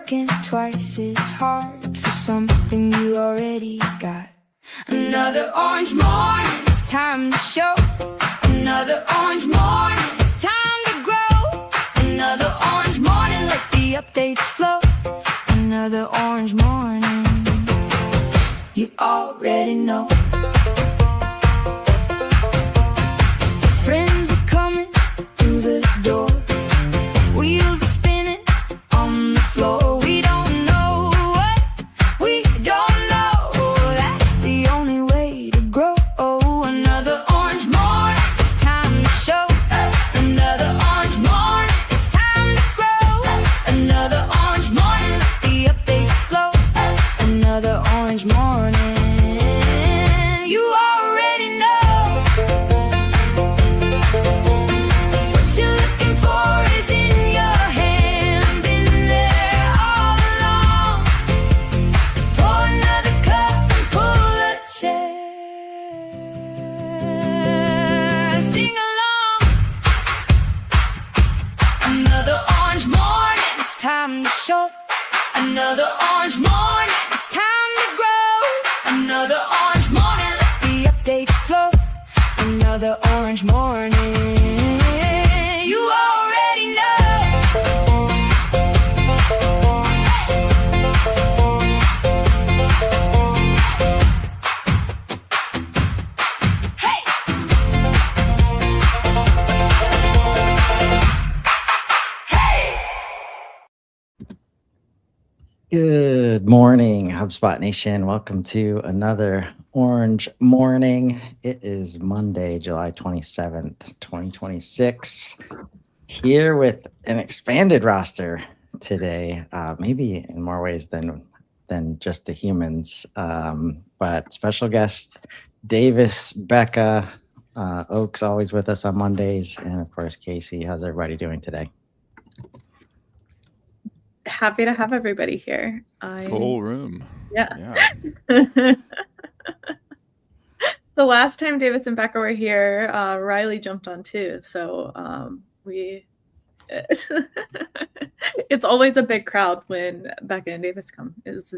working twice as hard for something you already got. Another orange morning, it's time to show. Another orange morning, it's time to grow. Another orange morning, let the updates flow. Another orange morning, you already know. Friends are coming through the door. Wheels are spinning on the floor. We don't know what we don't know. That's the only way to grow. Oh, another orange morning, it's time to show. Another orange morning, it's time to grow. Another orange morning, let the updates flow. Another orange morning, you already know. What you're looking for is in your hand, been there all along. Pour another cup and pull a chair. Sing along. Another orange morning, it's time to show. Another orange morning, it's time to grow. Another orange morning, let the updates flow. Another orange morning, you already know. Hey! Hey! Good morning, HubSpot Nation. Welcome to another Orange Morning. It is Monday, July 27th, 2026. Here with an expanded roster today, maybe in more ways than just the humans. But special guest Davis, Becca, Oak's always with us on Mondays, and of course Casey. How's everybody doing today? Happy to have everybody here. Full room. Yeah. The last time Davis and Becca were here, Riley jumped on too. So it's always a big crowd when Becca and Davis come. With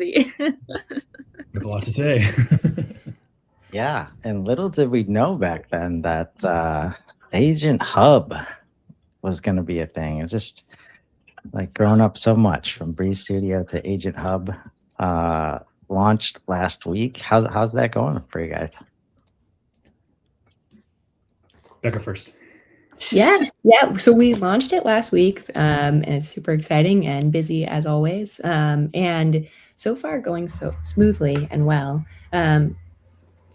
a lot to say. Yeah, and little did we know back then that Agent Hub was going to be a thing. It's just like grown up so much from Breeze Studio to Agent Hub. Launched last week. How's that going for you guys? Becca first. Yeah. So we launched it last week, and it's super exciting and busy as always. And so far going so smoothly and well.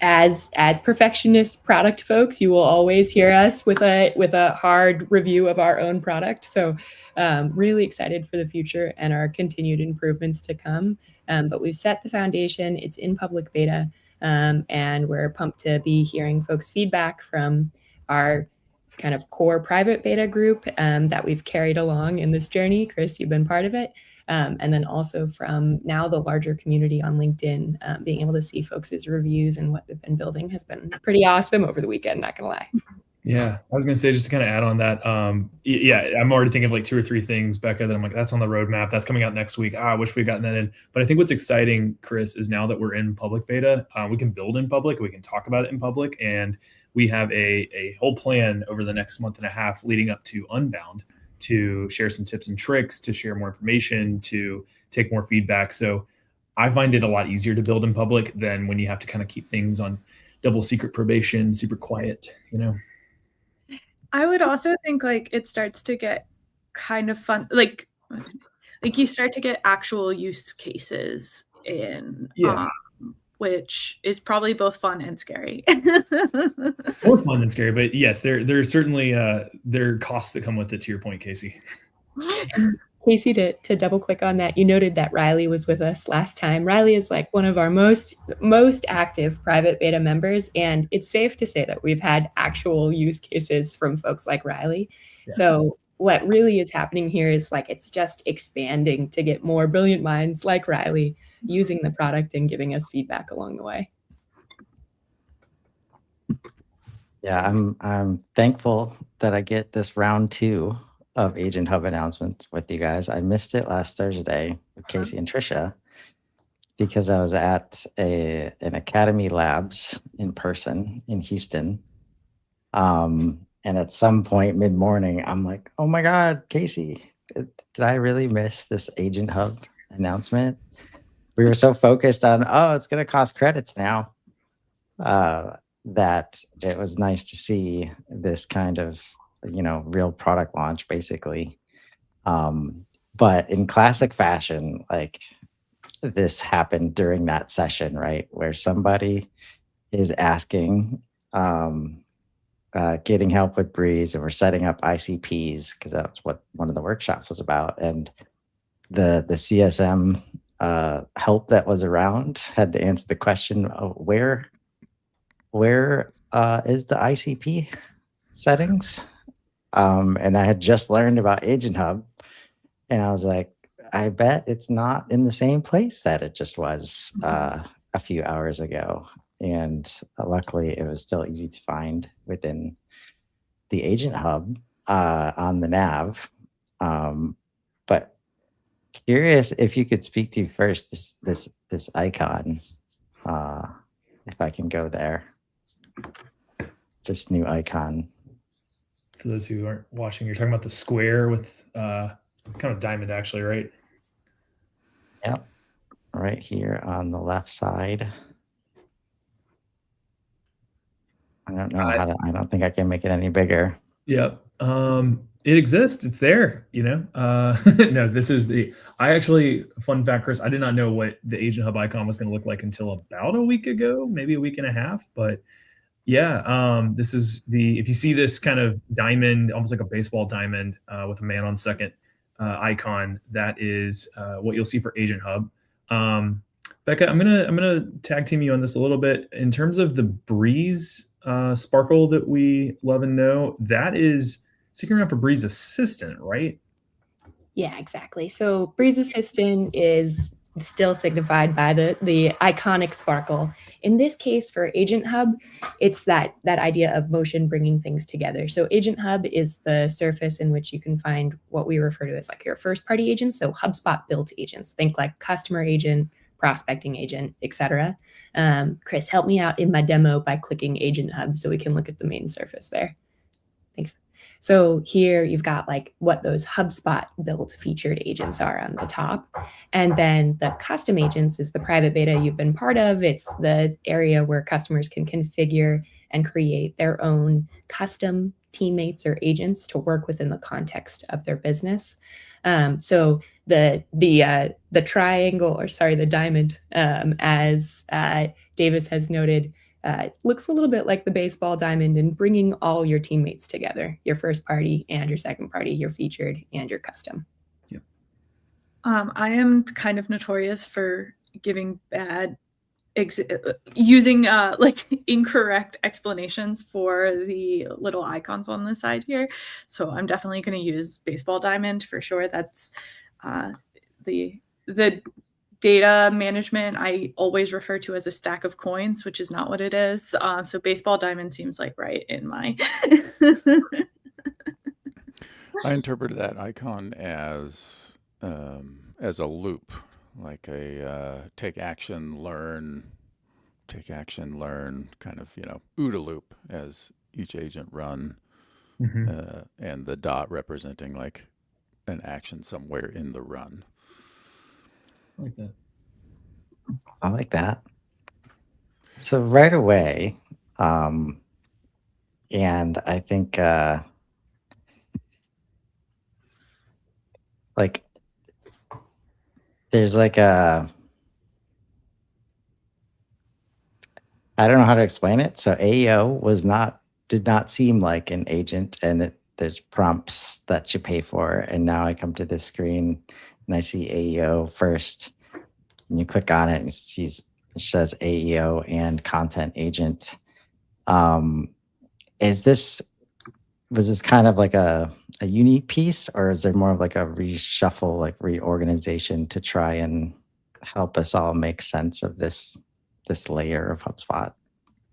As perfectionist product folks, you will always hear us with a hard review of our own product. So really excited for the future and our continued improvements to come. But we've set the foundation. It's in public beta, and we're pumped to be hearing folks' feedback from our kind of core private beta group that we've carried along in this journey. Chris, you've been part of it. And then also from now the larger community on LinkedIn, being able to see folks' reviews and what they've been building has been pretty awesome over the weekend, not gonna lie. Yeah, I was going to say, just to kind of add on that, I'm already thinking of like 2 or 3 things, Becca, that I'm like, that's on the roadmap. That's coming out next week. I wish we'd gotten that in. But I think what's exciting, Chris, is now that we're in public beta, we can build in public, we can talk about it in public, and we have a whole plan over the next month and a half leading up to Unbound to share some tips and tricks, to share more information, to take more feedback. So I find it a lot easier to build in public than when you have to kind of keep things on double secret probation, super quiet, I would also think like it starts to get kind of fun, like you start to get actual use cases in, which is probably both fun and scary. Both fun and scary, but yes, there's certainly there are costs that come with it. To your point, Casey. Casey, to double click on that, you noted that Riley was with us last time. Riley is like one of our most active private beta members, and it's safe to say that we've had actual use cases from folks like Riley. Yeah. So what really is happening here is like it's just expanding to get more brilliant minds like Riley using the product and giving us feedback along the way. Yeah, I'm thankful that I get this round 2 of Agent Hub announcements with you guys. I missed it last Thursday Casey and Trisha, because I was at an Academy Labs in person in Houston. And at some point mid-morning, I'm like, oh my God, Casey, did I really miss this Agent Hub announcement? We were so focused on, oh, it's going to cost credits now, that it was nice to see this kind of, real product launch, basically. But in classic fashion, like, this happened during that session, right? Where somebody is asking, getting help with Breeze, and we're setting up ICPs because that's what one of the workshops was about. And the CSM help that was around had to answer the question of where is the ICP settings? And I had just learned about Agent Hub, and I was like, I bet it's not in the same place that it just was a few hours ago. And luckily, it was still easy to find within the Agent Hub on the nav. But curious if you could speak to first this icon, if I can go there. This new icon. For those who aren't watching, you're talking about the square with kind of diamond, actually, right? Yep, right here on the left side. I don't know how to. I don't think I can make it any bigger. Yep. It exists. It's there. No, this is fun fact, Chris. I did not know what the Agent Hub icon was going to look like until about a week ago, maybe a week and a half. But yeah, this is if you see this kind of diamond, almost like a baseball diamond with a man on second icon, that is what you'll see for Agent Hub. Becca, I'm gonna tag team you on this a little bit in terms of the Breeze sparkle that we love and know. That is sticking around for Breeze Assistant, right? Yeah, exactly. So Breeze Assistant is still signified by the iconic sparkle. In this case, for Agent Hub, it's that idea of motion bringing things together. So Agent Hub is the surface in which you can find what we refer to as like your first-party agents. So HubSpot built agents. Think like customer agent, prospecting agent, etc. Chris, help me out in my demo by clicking Agent Hub so we can look at the main surface there. Thanks. So here you've got like what those HubSpot built featured agents are on the top. And then the custom agents is the private beta you've been part of. It's the area where customers can configure and create their own custom teammates or agents to work within the context of their business. So the triangle, or sorry, the diamond, as Davis has noted, looks a little bit like the baseball diamond in bringing all your teammates together, your first party and your second party, your featured and your custom. Yep. I am kind of notorious for giving bad using like incorrect explanations for the little icons on the side here. So I'm definitely going to use baseball diamond for sure. That's the data management I always refer to as a stack of coins, which is not what it is. So baseball diamond seems like right in my. I interpreted that icon as a loop, like a take action, learn, kind of, OODA loop as each agent run, and the dot representing like an action somewhere in the run. I like that. I like that. So right away, and I think like there's like I don't know how to explain it. So AEO did not seem like an agent, and there's prompts that you pay for. And now I come to this screen and I see AEO first, and you click on it and it says AEO and content agent. Was this kind of like a unique piece, or is there more of like a reshuffle, like reorganization to try and help us all make sense of this layer of HubSpot?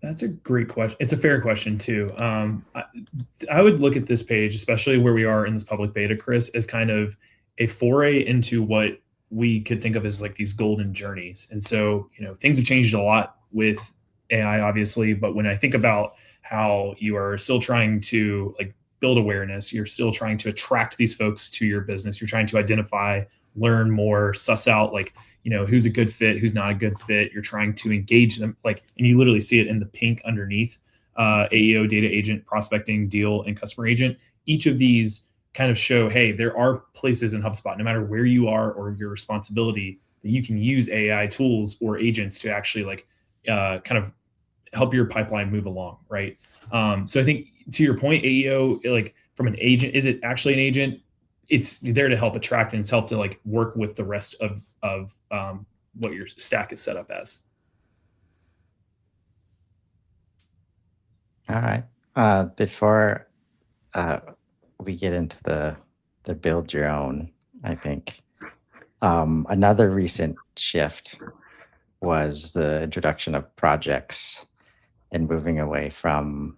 That's a great question. It's a fair question too. I would look at this page, especially where we are in this public beta, Chris, as kind of a foray into what we could think of as like these golden journeys. And so, things have changed a lot with AI, obviously, but when I think about how you are still trying to like build awareness, you're still trying to attract these folks to your business, you're trying to identify, learn more, suss out like, who's a good fit, who's not a good fit. You're trying to engage them, like, and you literally see it in the pink underneath, AEO, data agent, prospecting, deal, and customer agent. Each of these kind of show, hey, there are places in HubSpot, no matter where you are or your responsibility, that you can use AI tools or agents to actually like kind of help your pipeline move along, right? So I think to your point, AEO, like from an agent, is it actually an agent? It's there to help attract, and it's helped to like work with the rest of what your stack is set up as. All right. Before we get into the build your own, I think another recent shift was the introduction of projects and moving away from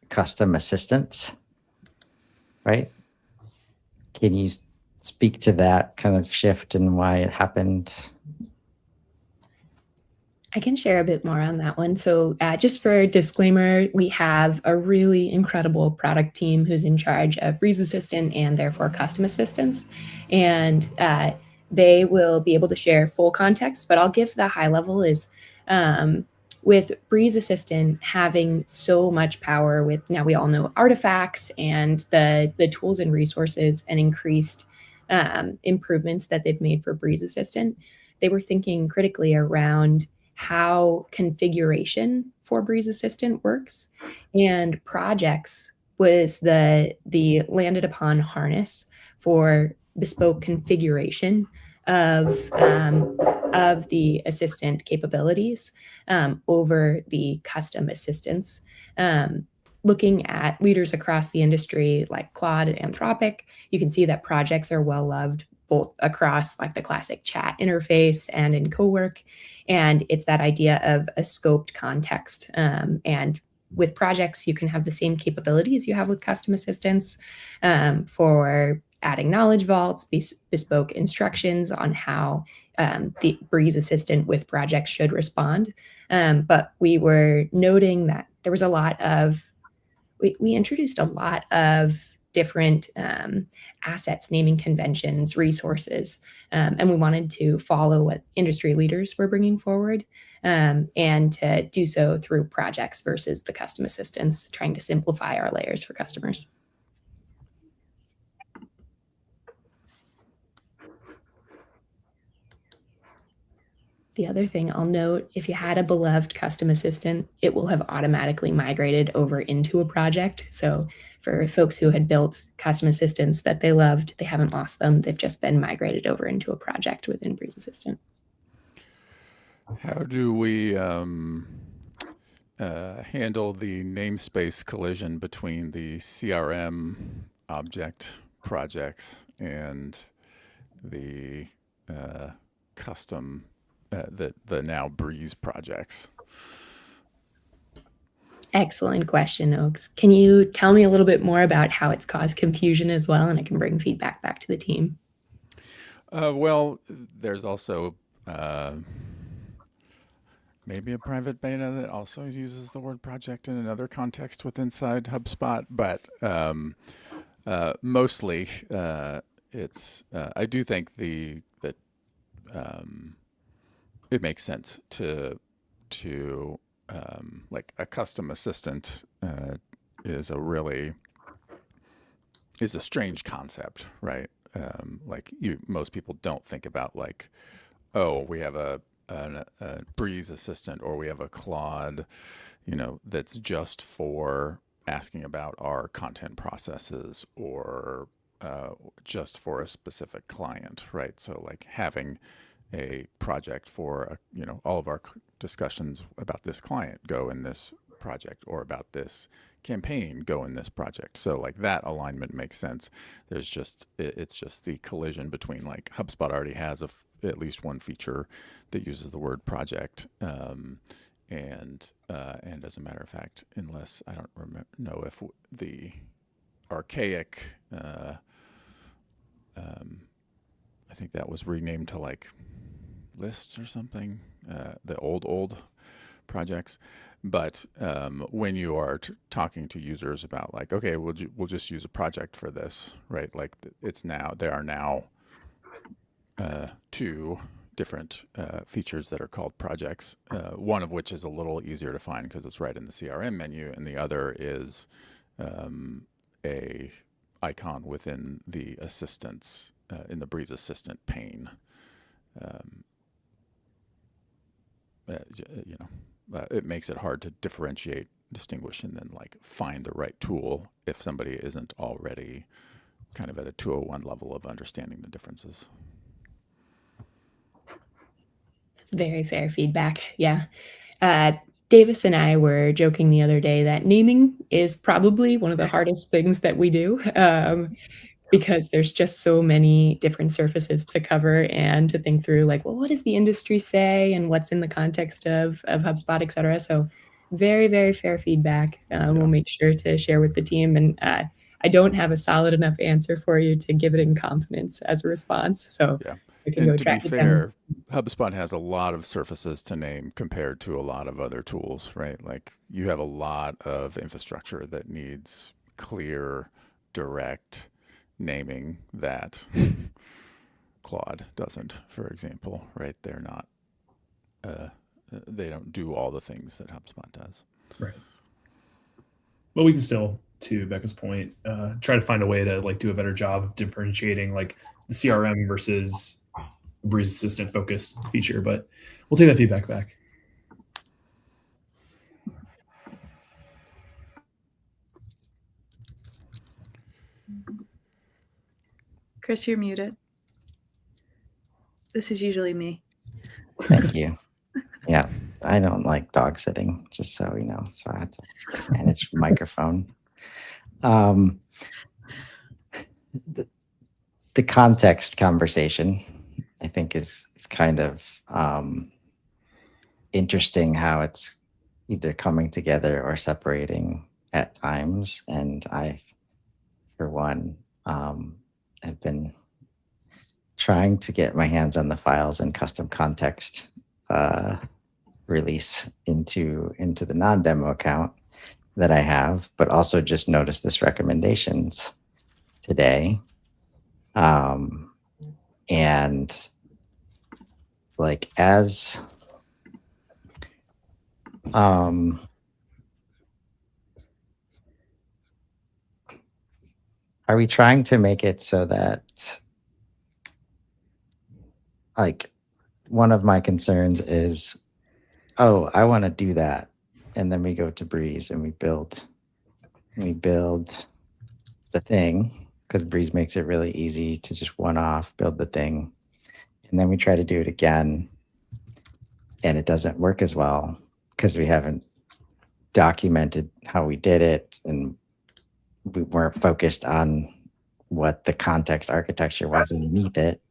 custom assistants, right? Can you speak to that kind of shift and why it happened? I can share a bit more on that one. So just for a disclaimer, we have a really incredible product team who's in charge of Breeze Assistant and therefore custom assistants. And they will be able to share full context, but I'll give the high level is with Breeze Assistant having so much power with, now we all know, artifacts and the tools and resources and increased improvements that they've made for Breeze Assistant. They were thinking critically around how configuration for Breeze Assistant works, and projects was the landed upon harness for bespoke configuration of the assistant capabilities over the custom assistants. Looking at leaders across the industry like Claude and Anthropic, you can see that projects are well loved both across like the classic chat interface and in co-work. And it's that idea of a scoped context. And with projects, you can have the same capabilities you have with custom assistants for adding knowledge vaults, bespoke instructions on how the Breeze Assistant with projects should respond. But we were noting that there was a lot of, we introduced a lot of different assets, naming conventions, resources, and we wanted to follow what industry leaders were bringing forward and to do so through projects versus the custom assistants, trying to simplify our layers for customers. The other thing I'll note, if you had a beloved custom assistant, it will have automatically migrated over into a project. So for folks who had built custom assistants that they loved, they haven't lost them. They've just been migrated over into a project within Breeze Assistant. How do we handle the namespace collision between the CRM object projects and the custom the now Breeze projects? Excellent question, Oaks. Can you tell me a little bit more about how it's caused confusion as well, and I can bring feedback back to the team? Well, there's also maybe a private beta that also uses the word project in another context with inside HubSpot, but mostly it's I do think that it makes sense to like a custom assistant is a strange concept, right? Like most people don't think about like, oh, we have a Breeze assistant or we have a Claude, that's just for asking about our content processes or just for a specific client, right? So like having a project for all of our discussions about this client go in this project, or about this campaign go in this project. So like that alignment makes sense. It's just the collision between like HubSpot already has at least one feature that uses the word project, and as a matter of fact, unless I don't know if the archaic I think that was renamed to like lists or something, the old projects. But when you are talking to users about like, okay, we'll just use a project for this, right? Like there are now 2 different features that are called projects, one of which is a little easier to find because it's right in the CRM menu, and the other is a icon within the assistants in the Breeze Assistant pane. It makes it hard to differentiate, distinguish, and then like find the right tool if somebody isn't already kind of at a 201 level of understanding the differences. Very fair feedback. Yeah. Davis and I were joking the other day that naming is probably one of the hardest things that we do, because there's just so many different surfaces to cover and to think through, like, well, what does the industry say and what's in the context of HubSpot, et cetera. So very, very fair feedback. We'll make sure to share with the team. And I don't have a solid enough answer for you to give it in confidence as a response. So we can go track it down. To be fair, HubSpot has a lot of surfaces to name compared to a lot of other tools, right? Like you have a lot of infrastructure that needs clear, direct naming that Claude doesn't, for example, right? They're not, they don't do all the things that HubSpot does. Right. But we can still, to Becca's point, try to find a way to like do a better job of differentiating like the CRM versus Breeze Assistant focused feature, but we'll take that feedback back. Chris, you're muted. This is usually me. Thank you. Yeah, I don't like dog sitting, just so you know. So I have to manage microphone. The context conversation, I think, is kind of interesting how it's either coming together or separating at times. And I, for one, have been trying to get my hands on the files and custom context release into the non-demo account that I have, but also just noticed this recommendations today. And like as are we trying to make it so that, like, one of my concerns is, oh, I want to do that, and then we go to Breeze and we build the thing, because Breeze makes it really easy to just one-off build the thing, and then we try to do it again, and it doesn't work as well because we haven't documented how we did it, and we weren't focused on what the context architecture was underneath it.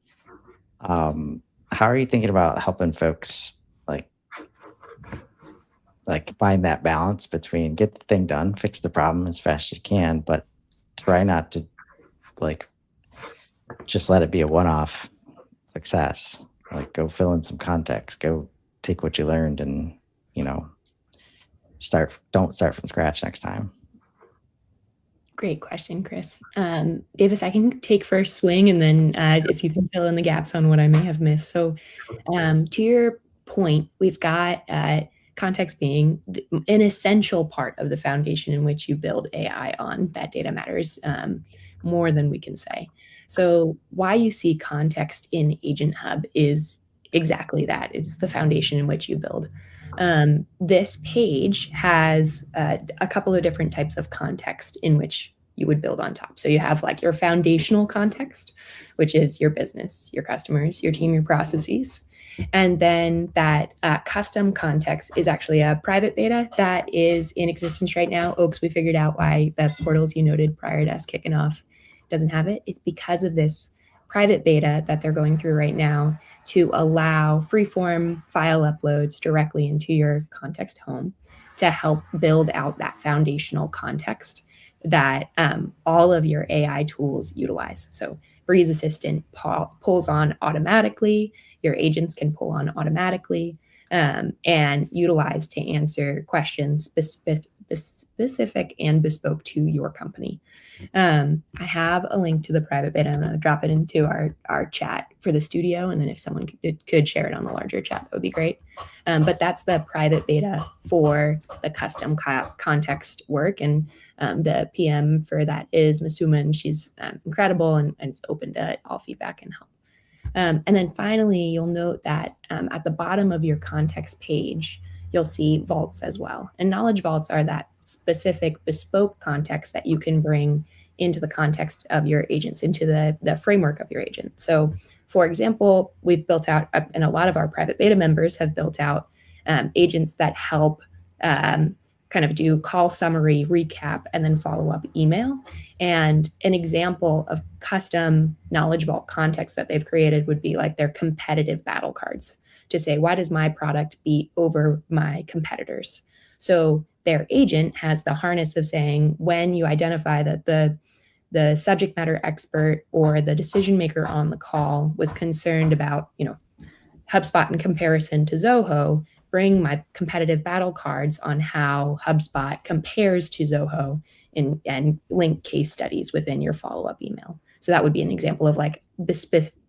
How are you thinking about helping folks like find that balance between get the thing done, fix the problem as fast as you can, but try not to like just let it be a one-off success? Like, go fill in some context, go take what you learned, and don't start from scratch next time. Great question, Chris. Davis, I can take first swing, and then if you can fill in the gaps on what I may have missed. So to your point, we've got context being an essential part of the foundation in which you build AI on. That data matters more than we can say. So why you see context in Agent Hub is exactly that. It's the foundation in which you build. This page has a couple of different types of context in which you would build on top. So you have like your foundational context, which is your business, your customers, your team, your processes. And then that custom context is actually a private beta that is in existence right now. Oaks, we figured out why the portals you noted prior to us kicking off doesn't have it. It's because of this private beta that they're going through right now to allow freeform file uploads directly into your context home to help build out that foundational context that all of your AI tools utilize. So Breeze Assistant pulls on automatically, your agents can pull on automatically, and utilize to answer questions specific and bespoke to your company. I have a link to the private beta. I'm going to drop it into our chat for the studio, and then if someone could share it on the larger chat, that would be great. But that's the private beta for the custom context work, and the PM for that is Masuma, and she's incredible and open to all feedback and help. And then finally, you'll note that at the bottom of your context page, you'll see vaults as well. And knowledge vaults are that specific bespoke context that you can bring into the context of your agents, into the framework of your agent. So for example, we've built out, and a lot of our private beta members have built out agents that help kind of do call summary, recap, and then follow-up email. And an example of custom knowledge vault context that they've created would be like their competitive battle cards to say, why does my product beat over my competitors? So their agent has the harness of saying, when you identify that the subject matter expert or the decision maker on the call was concerned about, HubSpot in comparison to Zoho, bring my competitive battle cards on how HubSpot compares to Zoho and link case studies within your follow-up email. So that would be an example of like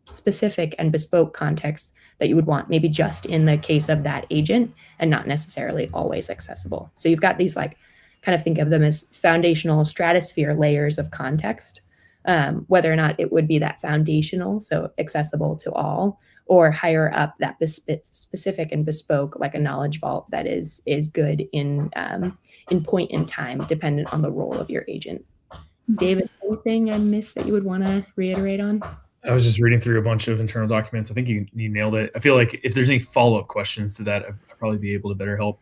specific and bespoke context that you would want maybe just in the case of that agent and not necessarily always accessible. So you've got these like, kind of think of them as foundational stratosphere layers of context, whether or not it would be that foundational, so accessible to all, or higher up that specific and bespoke, like a knowledge vault that is good in point in time, dependent on the role of your agent. Davis, anything I missed that you would want to reiterate on? I was just reading through a bunch of internal documents. I think you nailed it. I feel like if there's any follow-up questions to that, I'd probably be able to better help.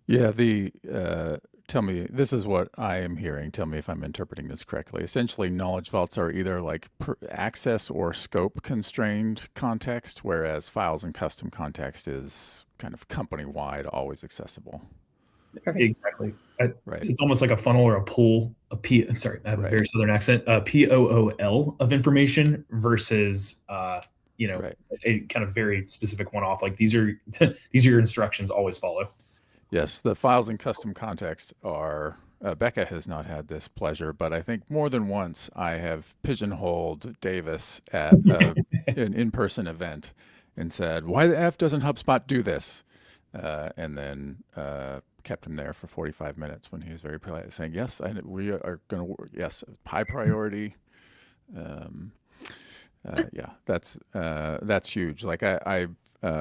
Yeah, tell me, this is what I am hearing. Tell me if I'm interpreting this correctly. Essentially, knowledge vaults are either like access or scope constrained context, whereas files and custom context is kind of company-wide, always accessible. Perfect. Exactly. Right. It's almost like a funnel or a pool, I'm sorry, I have a very Southern accent, POOL of information versus, a kind of very specific one-off. Like these are your instructions, always follow. Yes, the files and custom context are, Becca has not had this pleasure, but I think more than once I have pigeonholed Davis at an in-person event and said, why the F doesn't HubSpot do this? And then kept him there for 45 minutes when he was very polite, saying, yes, we are going to, yes, high priority. Yeah, that's huge. Like I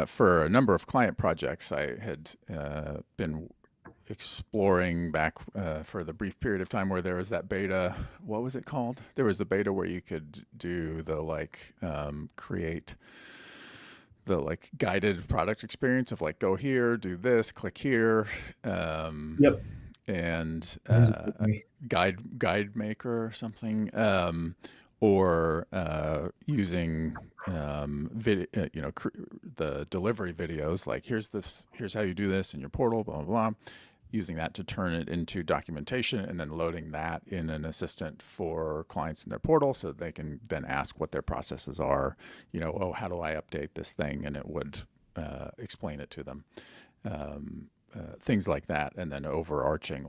for a number of client projects, I had been exploring back for the brief period of time where there was that beta. What was it called? There was the beta where you could do the create the guided product experience of go here, do this, click here. Yep. And guide maker or something. Or using the delivery videos, like here's how you do this in your portal, blah, blah, blah, using that to turn it into documentation and then loading that in an assistant for clients in their portal so that they can then ask what their processes are, how do I update this thing? And it would explain it to them. Things like that. And then overarching,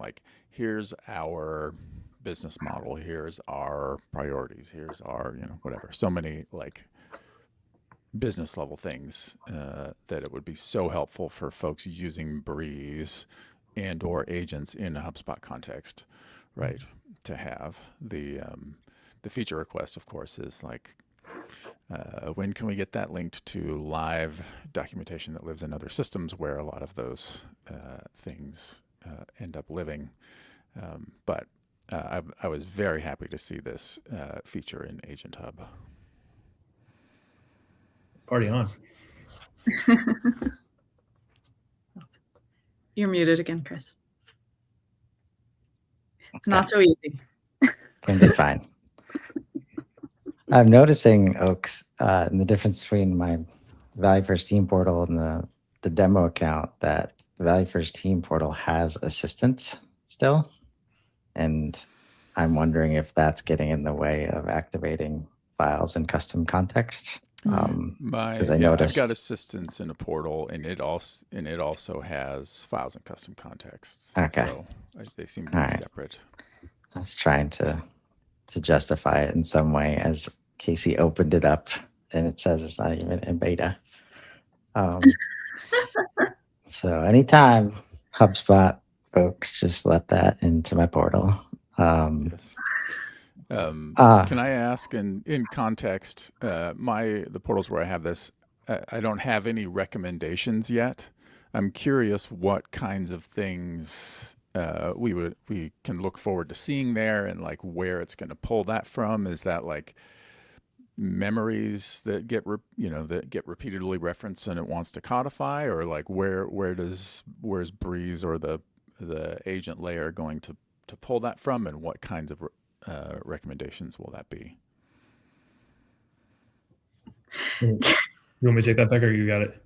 here's our business model, here's our priorities, here's our whatever, so many business level things that it would be so helpful for folks using Breeze and or agents in a HubSpot context, right? To have the feature request, of course, is when can we get that linked to live documentation that lives in other systems where a lot of those things end up living, but I was very happy to see this feature in Agent Hub. Party on. You're muted again, Chris. It's not so easy. Can be fine. I'm noticing, Oaks, in the difference between my Value First Team portal and the demo account, that the Value First Team portal has assistants still. And I'm wondering if that's getting in the way of activating files in custom context. Because I noticed I've got assistants in a portal, and it also has files and custom contexts. Okay. So they seem to be All right. separate. I was trying to justify it in some way as Casey opened it up and it says it's not even in beta. So anytime HubSpot folks, just let that into my portal. Yes. Can I ask in context, the portals where I have this, I don't have any recommendations yet. I'm curious what kinds of things we can look forward to seeing there, and like where it's going to pull that from. Is that like memories that get repeatedly referenced and it wants to codify, or like where's Breeze or the agent layer going to pull that from, and what kinds of recommendations will that be? You want me to take that, Becca, or you got it?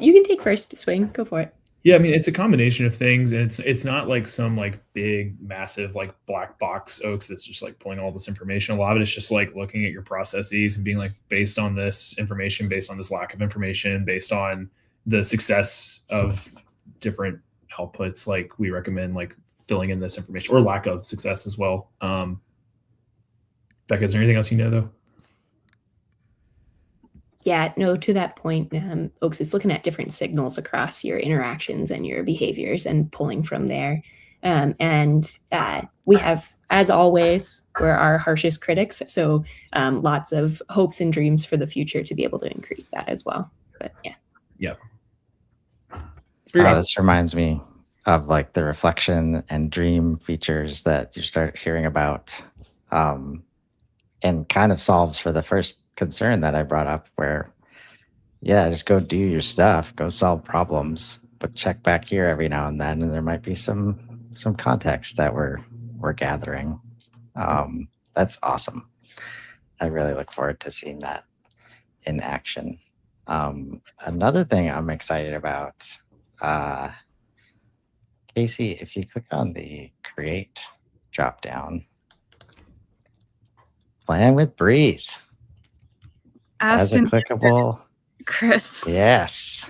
You can take first swing. Go for it. Yeah, I mean, it's a combination of things, and it's not like some like big, massive like black box Oaks that's just like pulling all this information. A lot of it is just like looking at your processes and being like, based on this information, based on this lack of information, based on the success of different outputs, like we recommend like filling in this information, or lack of success as well. Becca, is there anything else you know though? Yeah, no, to that point, Oaks, it's looking at different signals across your interactions and your behaviors and pulling from there. We have, as always, we're our harshest critics. So lots of hopes and dreams for the future to be able to increase that as well. But yeah. Yep. This reminds me of like the reflection and dream features that you start hearing about, and kind of solves for the first concern that I brought up, where just go do your stuff, go solve problems, but check back here every now and then, and there might be some context that we're gathering. That's awesome. I really look forward to seeing that in action. Another thing I'm excited about, Casey, if you click on the create drop down, plan with Breeze as a clickable. Chris. Yes.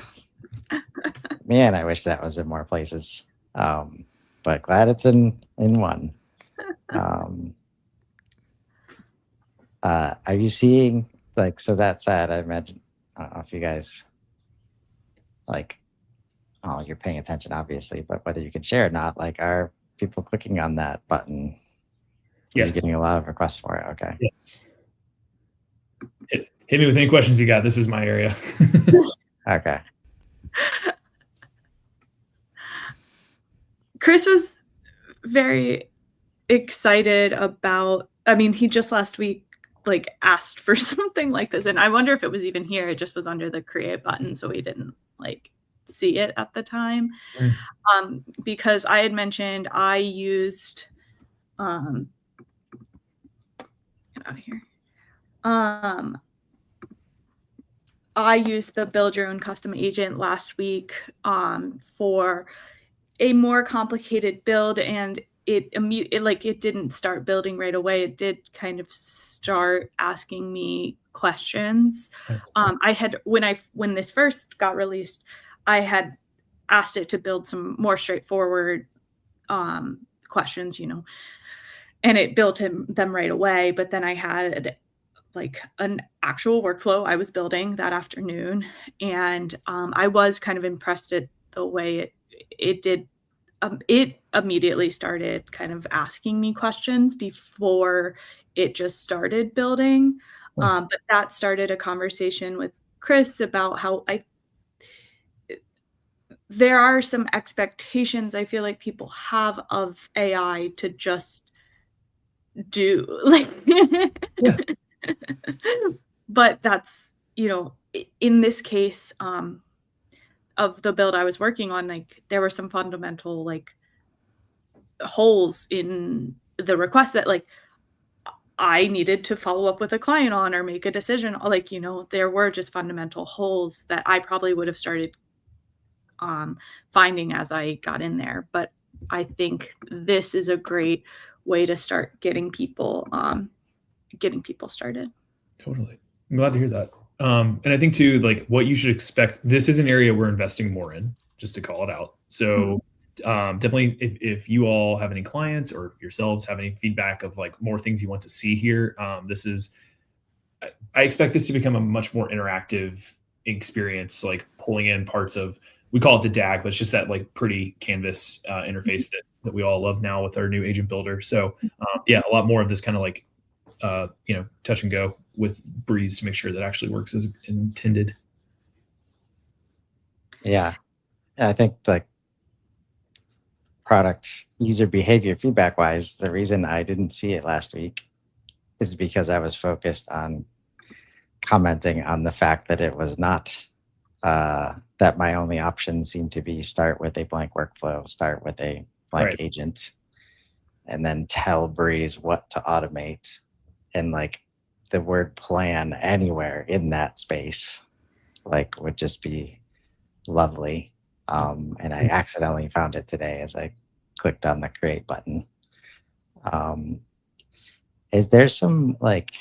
Man, I wish that was in more places. But glad it's in one. Are you seeing, like, so that said, I imagine, I don't know if you guys you're paying attention, obviously, but whether you can share or not, like, are people clicking on that button? Yes. You're getting a lot of requests for it. Okay. Yes. Hit me with any questions you got. This is my area. Okay. Chris was very excited about, I mean, he just last week like asked for something like this, and I wonder if it was even here. It just was under the create button, so we didn't like see it at the time. Because I had mentioned I used get out of here. I used the build your own custom agent last week for a more complicated build, and it didn't start building right away. It did kind of start asking me questions. I had when this first got released, I had asked it to build some more straightforward questions, and it built them right away. But then I had like an actual workflow I was building that afternoon, and I was kind of impressed at the way it did. It immediately started kind of asking me questions before it just started building. Nice. But that started a conversation with Chris about how there are some expectations I feel like people have of AI to just do, like, Yeah. But that's, in this case, of the build I was working on, like there were some fundamental like holes in the request that like I needed to follow up with a client on or make a decision. Like, there were just fundamental holes that I probably would have started finding as I got in there. But I think this is a great way to start getting people started. Totally. I'm glad to hear that. And I think too, like what you should expect, this is an area we're investing more in, just to call it out. So definitely if you all have any clients or yourselves have any feedback of like more things you want to see here, I expect this to become a much more interactive experience, like pulling in parts of, we call it the DAG, but it's just that like pretty canvas interface that we all love now with our new agent builder. So a lot more of this kind of like, touch and go with Breeze to make sure that actually works as intended. Yeah. I think like product user behavior feedback wise, the reason I didn't see it last week is because I was focused on commenting on the fact that it was not, that my only option seemed to be start with a blank workflow, start with a blank agent, and then tell Breeze what to automate. And like the word plan anywhere in that space, like would just be lovely. And I accidentally found it today as I clicked on the create button. Is there some like,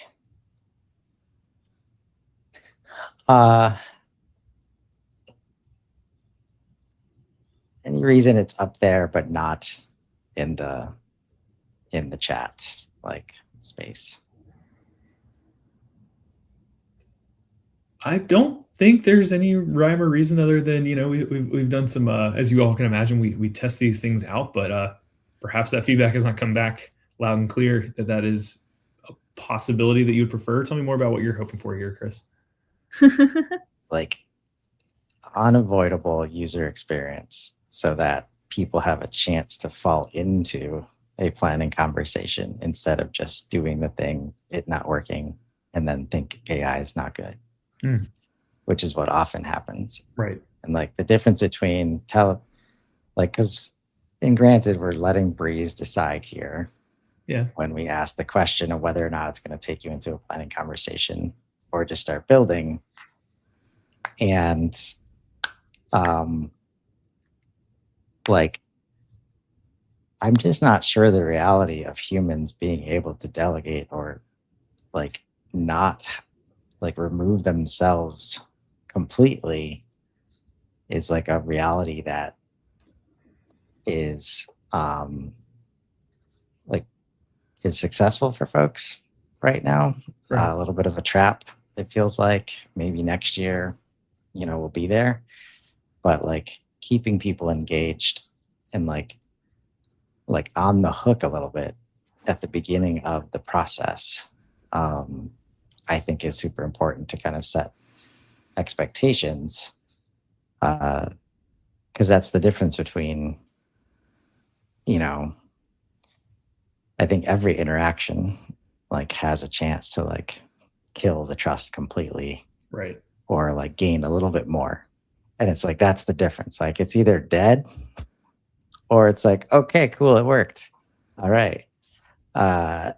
any reason it's up there, but not in the chat, like space? I don't think there's any rhyme or reason other than, we've done some, as you all can imagine, we test these things out, but perhaps that feedback has not come back loud and clear that is a possibility that you would prefer. Tell me more about what you're hoping for here, Chris. Like unavoidable user experience so that people have a chance to fall into a planning conversation instead of just doing the thing, it not working, and then think AI is not good. Which is what often happens. Right. And like the difference between because, and granted, we're letting Breeze decide here. Yeah. When we ask the question of whether or not it's going to take you into a planning conversation or just start building. And I'm just not sure the reality of humans being able to delegate or like not like remove themselves completely is like a reality that is is successful for folks right now. Right. A little bit of a trap, it feels like. Maybe next year, we'll be there, but like keeping people engaged and like on the hook a little bit at the beginning of the process, I think is super important to kind of set expectations, because that's the difference between, I think every interaction like has a chance to like kill the trust completely, right, or like gain a little bit more. And it's like, that's the difference. Like it's either dead or it's like, okay, cool, it worked. All right. And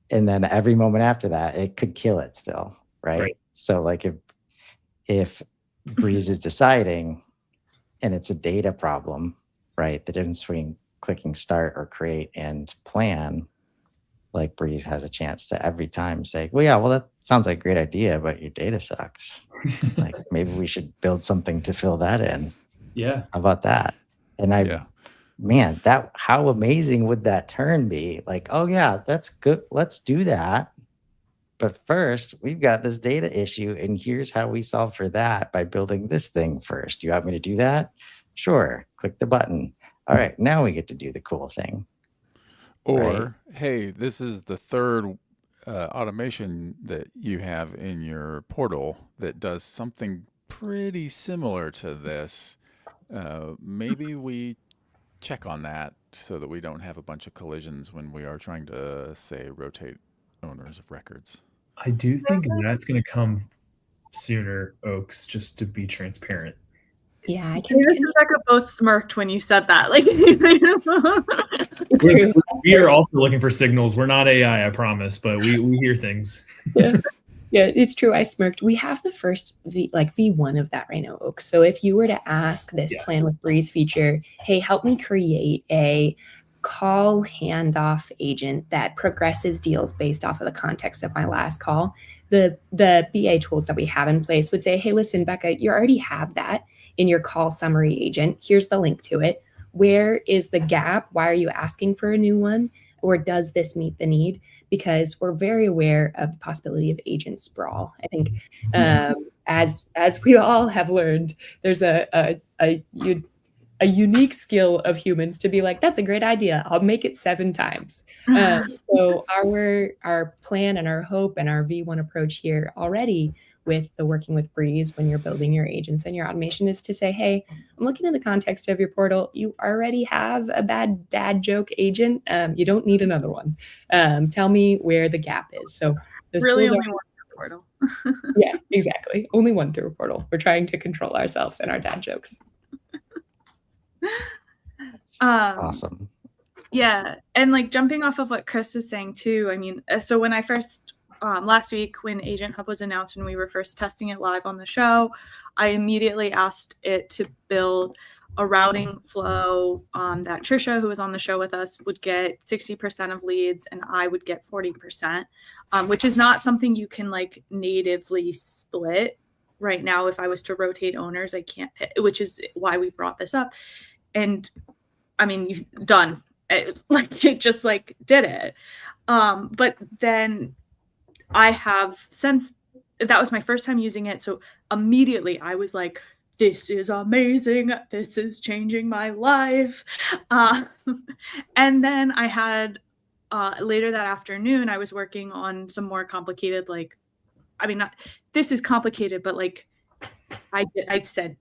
then every moment after that, it could kill it still, right? So like if Breeze is deciding and it's a data problem, right? The difference between clicking start or create and plan, like Breeze has a chance to every time say, well, that sounds like a great idea, but your data sucks. Like maybe we should build something to fill that in. Yeah. How about that? And man, how amazing would that turn be? Like, oh yeah, that's good. Let's do that. But first, we've got this data issue, and here's how we solve for that by building this thing first. Do you want me to do that? Sure. Click the button. All right, now we get to do the cool thing. Or, hey, this is the third automation that you have in your portal that does something pretty similar to this. Maybe we check on that so that we don't have a bunch of collisions when we are trying to, say, rotate owners of records. I do think that's going to come sooner, Oaks, just to be transparent. Yeah, I can. Chris and Becca both smirked when you said that. Like, it's true. We are also looking for signals. We're not AI, I promise, but we hear things. Yeah, it's true. I smirked. We have the first V1 of that right now, Oaks. So if you were to ask this plan with Breeze feature, hey, help me create a call handoff agent that progresses deals based off of the context of my last call, the BA tools that we have in place would say, hey, listen, Becca, you already have that in your call summary agent. Here's the link to it. Where is the gap? Why are you asking for a new one? Or does this meet the need? Because we're very aware of the possibility of agent sprawl. I think as we all have learned, there's a unique skill of humans to be like, that's a great idea. I'll make it 7 times. So our plan and our hope and our V1 approach here already with the working with Breeze when you're building your agents and your automation is to say, hey, I'm looking at the context of your portal. You already have a bad dad joke agent. You don't need another one. Tell me where the gap is. So those really tools only one through a portal. Yeah, exactly. Only one through a portal. We're trying to control ourselves and our dad jokes. Awesome. Yeah. And like jumping off of what Chris is saying too, I mean, so when I first, last week when Agent Hub was announced and we were first testing it live on the show, I immediately asked it to build a routing flow that Trisha, who was on the show with us, would get 60% of leads and I would get 40%, which is not something you can like natively split right now. If I was to rotate owners, I can't pick, which is why we brought this up. And I mean, you've done it, like it just like did it. But then I have since that was my first time using it. So immediately I was like, this is amazing. This is changing my life. And then I had later that afternoon, I was working on some more complicated, like, I mean, not, this is complicated, but like I said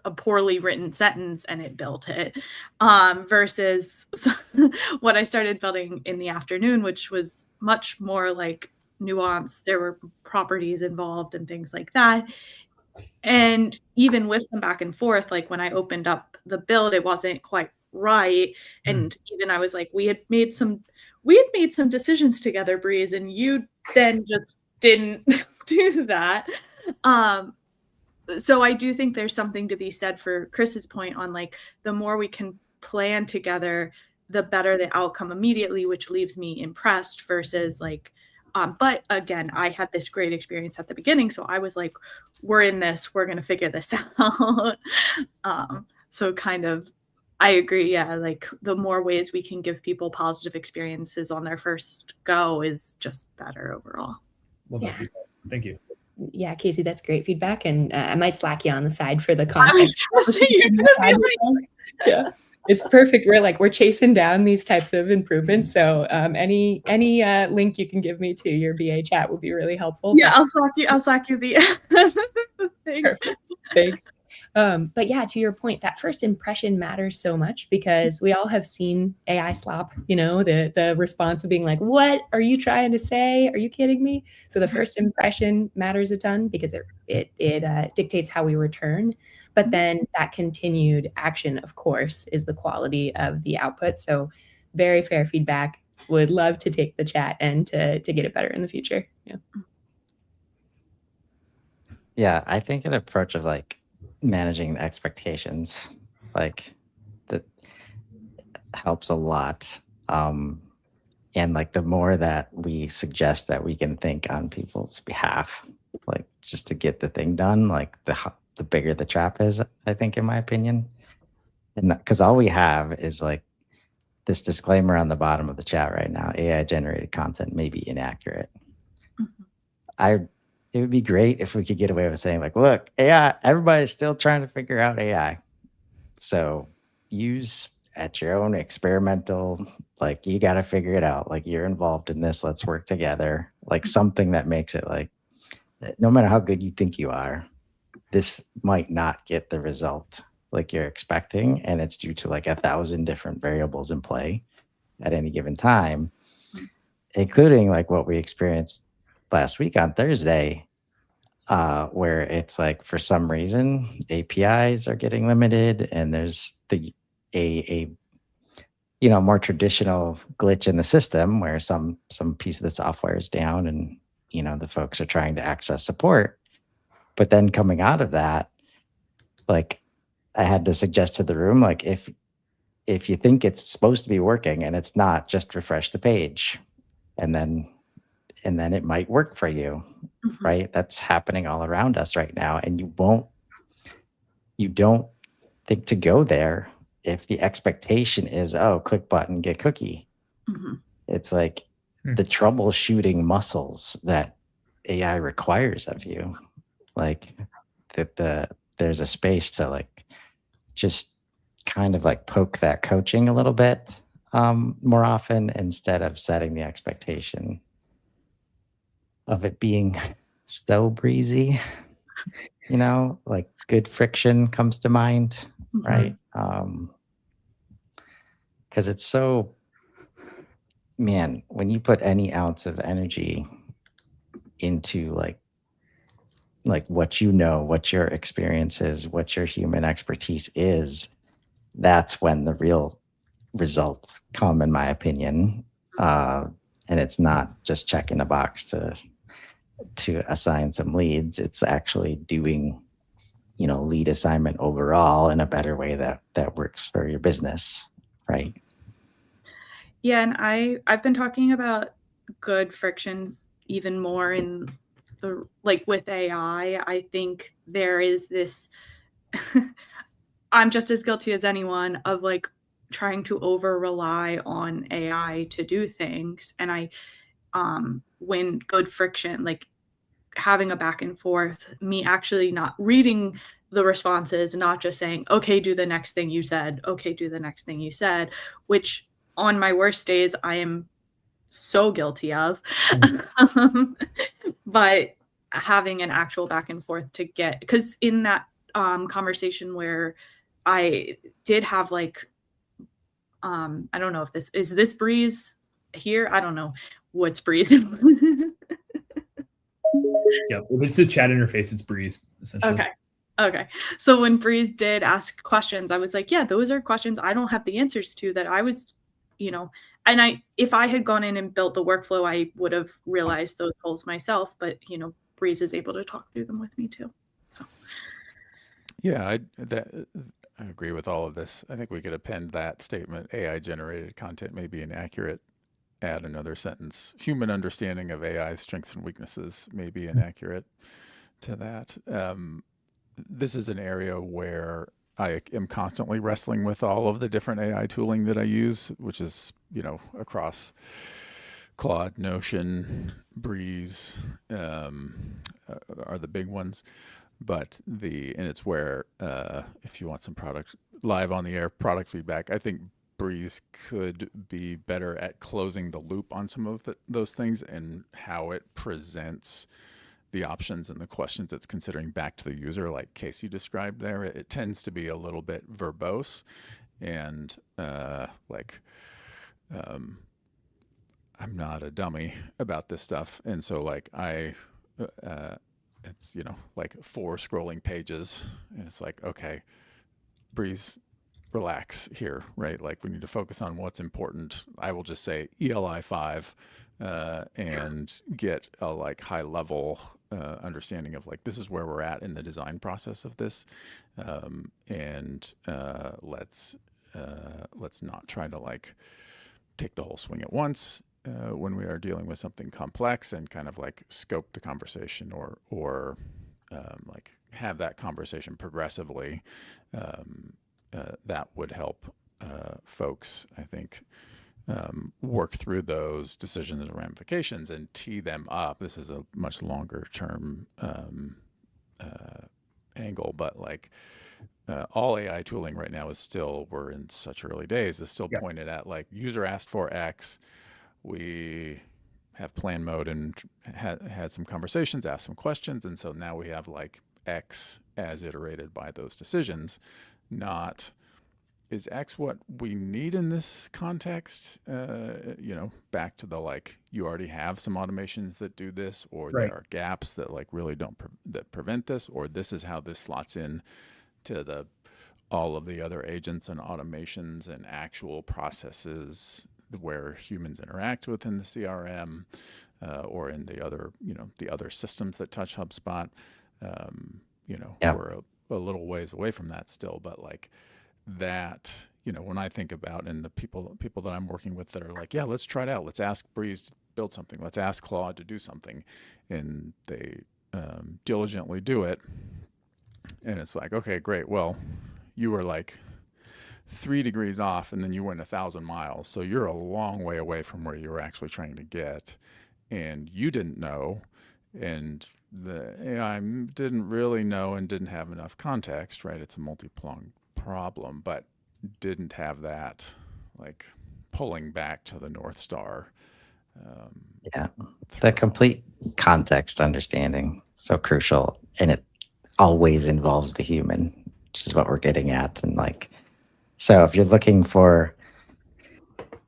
a poorly written sentence and it built it versus what I started building in the afternoon, which was much more like nuanced. There were properties involved and things like that. And even with some back and forth, like when I opened up the build, it wasn't quite right. And even I was like, we had made some decisions together, Breeze, and you then just didn't do that. So I do think there's something to be said for Chris's point on like, the more we can plan together, the better the outcome immediately, which leaves me impressed versus like, but again, I had this great experience at the beginning. So I was like, we're in this, we're going to figure this out. So kind of, I agree. Yeah. Like the more ways we can give people positive experiences on their first go is just better overall. Well, Yeah. Thank you. Yeah, Casey, that's great feedback. And I might slack you on the side for the context. Yeah, it's perfect. We're chasing down these types of improvements. So any link you can give me to your BA chat would be really helpful. Yeah, I'll slack you the thing. Perfect. Thanks. But yeah, to your point, that first impression matters so much because we all have seen AI slop, the response of being like, what are you trying to say? Are you kidding me? So the first impression matters a ton because it dictates how we return. But then that continued action, of course, is the quality of the output. So very fair feedback. Would love to take the chat and to get it better in the future. Yeah. Yeah, I think an approach of like managing the expectations, like that helps a lot. And like the more that we suggest that we can think on people's behalf, like just to get the thing done, like the bigger the trap is, I think, in my opinion. And because all we have is like this disclaimer on the bottom of the chat right now: AI generated content may be inaccurate. It would be great if we could get away with saying like, look, AI, everybody's still trying to figure out AI. So use at your own experimental, like you got to figure it out. Like you're involved in this, let's work together. Like something that makes it like, no matter how good you think you are, this might not get the result like you're expecting. And it's due to like 1,000 different variables in play at any given time, including like what we experienced last week on Thursday, where it's like for some reason APIs are getting limited, and there's a more traditional glitch in the system where some piece of the software is down, and the folks are trying to access support. But then coming out of that, like I had to suggest to the room, like if if you think it's supposed to be working and it's not, just refresh the page, and then it might work for you, right? That's happening all around us right now, and you don't think to go there if the expectation is, oh, click button, get cookie. It's like the troubleshooting muscles that AI requires of you, like there's a space to like just kind of like poke that coaching a little bit more often, instead of setting the expectation of it being so breezy. Like good friction comes to mind, right? Because it's so, man, when you put any ounce of energy into like what what your experience is, what your human expertise is, that's when the real results come, in my opinion. And it's not just checking a box to assign some leads. It's actually doing, lead assignment overall in a better way that works for your business, right? Yeah, and I've been talking about good friction even more in the with AI. I think there is this I'm just as guilty as anyone of like trying to over rely on AI to do things. And when good friction, like having a back and forth, me actually not reading the responses, not just saying, okay, do the next thing you said. Okay, do the next thing you said, which on my worst days, I am so guilty of. But having an actual back and forth to get, because in that conversation where I did have like, I don't know if this Breeze here? I don't know what's Breeze. Yeah, if it's the chat interface, it's Breeze, essentially. Okay. So when Breeze did ask questions, I was like, yeah, those are questions I don't have the answers to, that I was, and if I had gone in and built the workflow, I would have realized those holes myself, but Breeze is able to talk through them with me too. So yeah, I agree with all of this. I think we could append that statement: AI generated content may be inaccurate. Add another sentence: human understanding of AI's strengths and weaknesses may be inaccurate to that. This is an area where I am constantly wrestling with all of the different AI tooling that I use, which is, across Claude, Notion, Breeze, are the big ones. But and it's where, if you want some product live on the air product feedback, I think Breeze could be better at closing the loop on some of those things, and how it presents the options and the questions it's considering back to the user, like Casey described there. It tends to be a little bit verbose, and I'm not a dummy about this stuff, and so like it's like 4 scrolling pages, and it's like, okay, Breeze, relax here, right? Like, we need to focus on what's important. I will just say ELI 5 and get a like high level understanding of like, this is where we're at in the design process of this, and let's not try to like take the whole swing at once when we are dealing with something complex, and kind of like scope the conversation, or like have that conversation progressively. That would help folks, I think, work through those decisions and ramifications and tee them up. This is a much longer term angle, but like all AI tooling right now is still, we're in such early days, is still pointed at like, user asked for X, we have plan mode and had some conversations, asked some questions, and so now we have like X as iterated by those decisions. Not, is X what we need in this context? Back to the like, you already have some automations that do this, or there are gaps that like really don't that prevent this, or this is how this slots in to all of the other agents and automations and actual processes where humans interact within the CRM, or in the other, the other systems that touch HubSpot. We're a little ways away from that still, but like that, when I think about, and the people that I'm working with that are like, yeah, let's try it out. Let's ask Breeze to build something. Let's ask Claude to do something. And they diligently do it. And it's like, okay, great. Well, you were like 3 degrees off, and then you went 1,000 miles. So you're a long way away from where you were actually trying to get. And you didn't know. And the AI didn't really know and didn't have enough context, right? It's a multi-pronged problem, but didn't have that like pulling back to the North Star. Yeah, the complete context understanding, so crucial, and it always involves the human, which is what we're getting at. And like, so if you're looking for,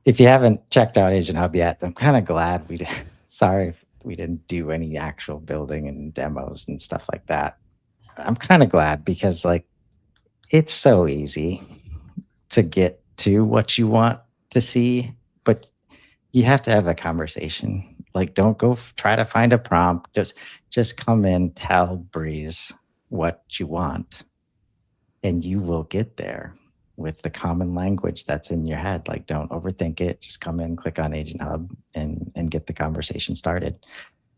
if you haven't checked out Agent Hub yet, I'm kind of glad we did. Sorry if we didn't do any actual building and demos and stuff like that. I'm kind of glad, because like, it's so easy to get to what you want to see, but you have to have a conversation. Like, don't go try to find a prompt. Just come in, tell Breeze what you want, and you will get there with the common language that's in your head. Like, don't overthink it. Just come in, click on Agent Hub, and get the conversation started.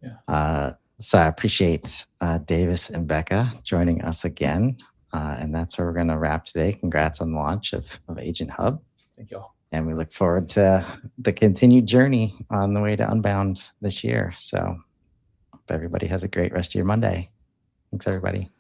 Yeah. So I appreciate Davis and Becca joining us again. And that's where we're going to wrap today. Congrats on the launch of Agent Hub. Thank you all. And we look forward to the continued journey on the way to Unbound this year. So hope everybody has a great rest of your Monday. Thanks, everybody.